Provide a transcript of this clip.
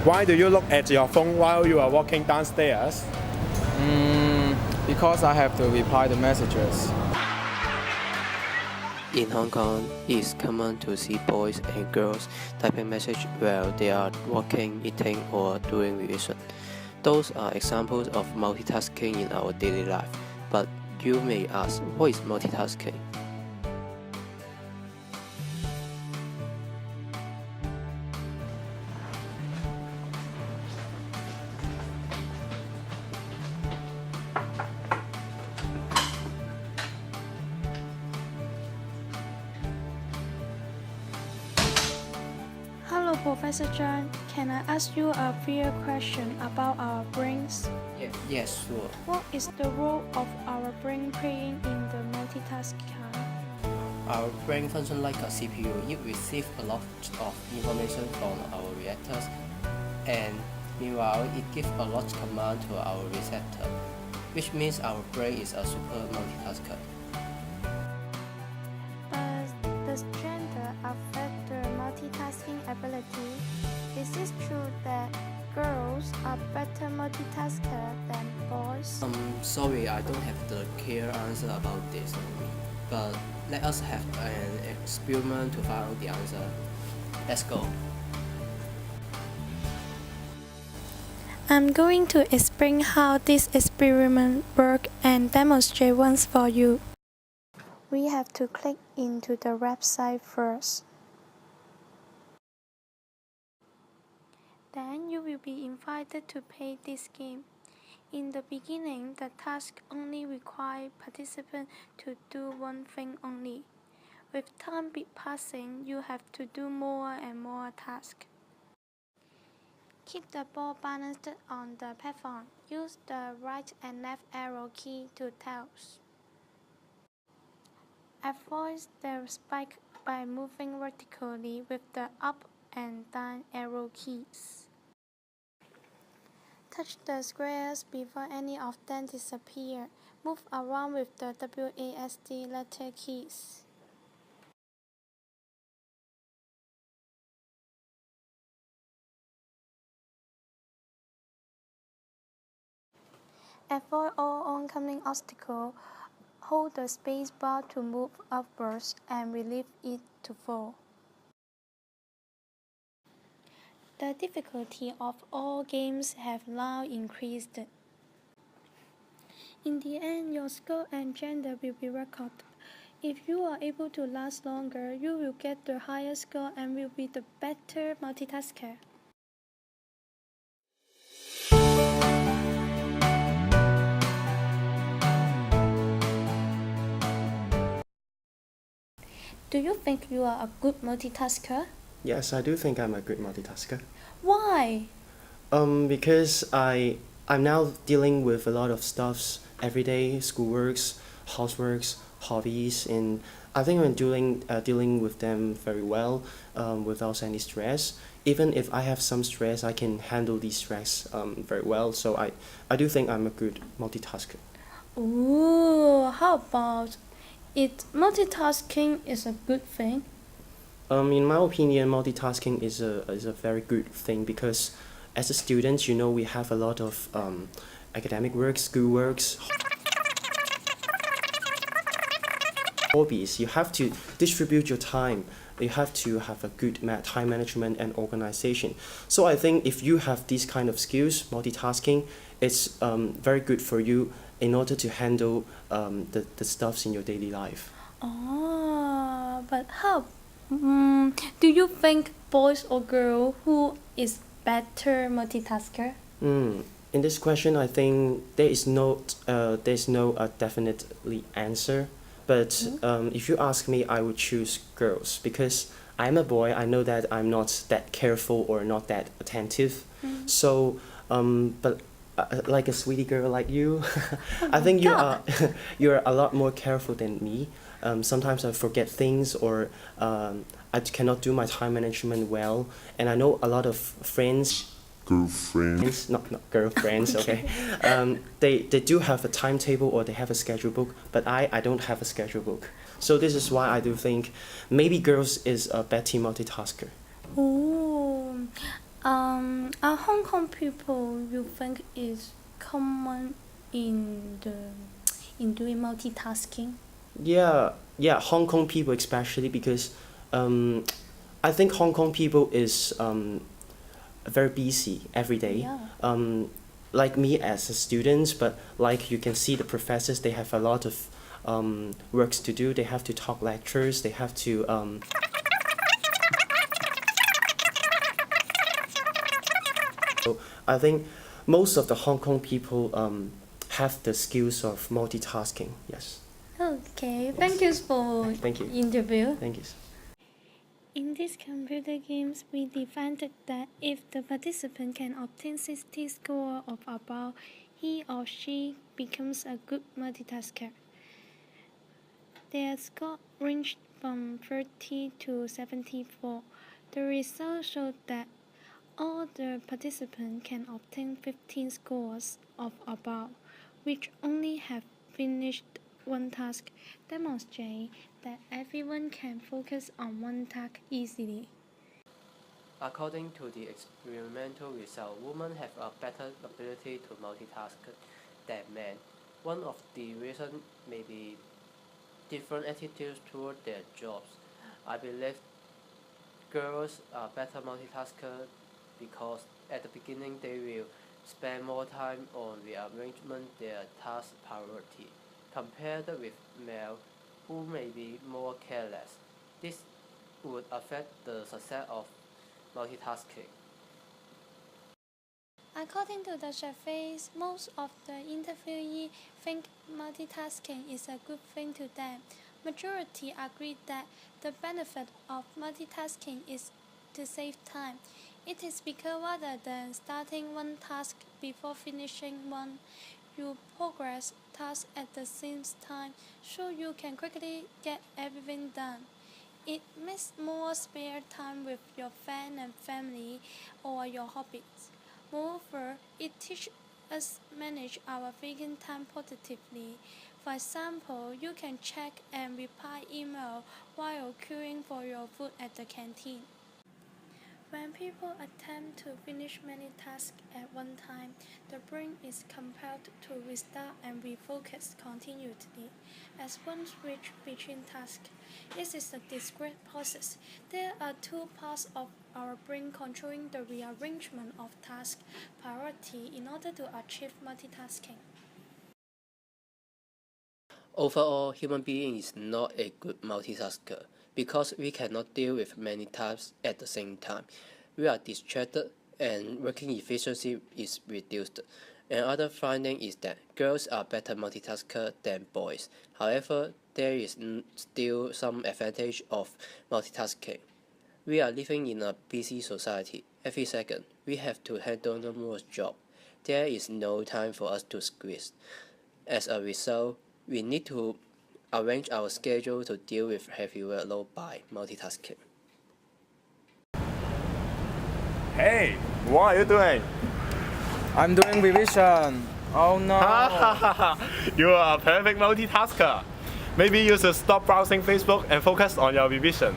Why do you look at your phone while you are walking downstairs? Because I have to reply the messages. In Hong Kong, it is common to see boys and girls typing message while they are walking, eating, or doing revision. Those are examples of multitasking in our daily life. But you may ask, what is multitasking? Hello, Professor Chun. Can I ask you a few questions about our brains? Yes, sure. What is the role of our brain playing in the multitasking? Our brain functions like a CPU. It receives a lot of information from our reactors, and meanwhile, it gives a lot of command to our receptor, which means our brain is a super multitasker. But does gender affect the multitasking ability? Is it true that girls are better multitasker than boys? Sorry, I don't have the clear answer about this, but let us have an experiment to find out the answer. Let's go. I'm going to explain how this experiment works and demonstrate once for you. We have to click into the website first. Then you will be invited to play this game. In the beginning, the task only requires participants to do one thing only. With time passing, you have to do more and more tasks. Keep the ball balanced on the platform. Use the right and left arrow key to toss. Avoid the spike by moving vertically with the up and down arrow keys. Touch the squares before any of them disappear. Move around with the WASD letter keys. Avoid all oncoming obstacles. Hold the space bar to move upwards and release it to fall. The difficulty of all games have now increased. In the end, your score and gender will be recorded. If you are able to last longer, you will get the higher score and will be the better multitasker. Do you think you are a good multitasker? Yes, I do think I'm a good multitasker. Why? Because I'm now dealing with a lot of stuffs every day, schoolworks, houseworks, hobbies, and I think I'm dealing with them very well, without any stress. Even if I have some stress, I can handle the stress very well. So I do think I'm a good multitasker. Ooh, how about it? Multitasking is a good thing. In my opinion, multitasking is a very good thing because as a student, we have a lot of academic work, school works, hobbies. You have to distribute your time. You have to have a good time management and organization. So I think if you have these kind of skills, multitasking, it's very good for you in order to handle the stuffs in your daily life. Oh, but how? Do you think boys or girl who is better multitasker? In this question, I think there's no definitely answer. But if you ask me, I would choose girls because I'm a boy. I know that I'm not that careful or not that attentive. So, but like a sweetie girl like you, I think you're a lot more careful than me. Sometimes I forget things or I cannot do my time management well. And I know a lot of girlfriends, not girlfriends, okay. They do have a timetable or they have a schedule book, but I don't have a schedule book. So this is why I do think maybe girls is a better multitasker. Oh, Are Hong Kong people you think is common in doing multitasking? Yeah, Hong Kong people especially because I think Hong Kong people is very busy every day. Yeah. Like me as a student, but like you can see the professors, they have a lot of works to do. They have to talk lectures. They have to. So I think most of the Hong Kong people have the skills of multitasking. Yes. Okay, thank you for Thank you. interview. Thank you. In these computer games, we defined that if the participant can obtain 60 score of above, he or she becomes a good multitasker. Their score ranged from 30 to 74. The results showed that all the participants can obtain 15 scores of above, which only have finished one task, demonstrate that everyone can focus on one task easily. According to the experimental result, women have a better ability to multitask than men. One of the reasons may be different attitudes toward their jobs. I believe girls are better multitaskers because at the beginning they will spend more time on rearrangement their task priority compared with male who may be more careless. This would affect the success of multitasking. According to the surveys, most of the interviewees think multitasking is a good thing to them. Majority agree that the benefit of multitasking is to save time. It is because rather than starting one task before finishing one, you progress tasks at the same time so you can quickly get everything done. It makes more spare time with your friends and family or your hobbies. Moreover, it teaches us manage our vacant time positively. For example, you can check and reply email while queuing for your food at the canteen. When people attempt to finish many tasks at one time, the brain is compelled to restart and refocus continuously as one switch between tasks. This is a discrete process. There are two parts of our brain controlling the rearrangement of task priority in order to achieve multitasking. Overall, human being is not a good multitasker because we cannot deal with many tasks at the same time. We are distracted and working efficiency is reduced. Another finding is that girls are better multitaskers than boys. However, there is still some advantage of multitasking. We are living in a busy society. Every second, we have to handle numerous jobs. There is no time for us to squeeze. As a result, we need to arrange our schedule to deal with heavy workload by multitasking. Hey, what are you doing? I'm doing revision. Oh no. You are a perfect multitasker. Maybe you should stop browsing Facebook and focus on your revision.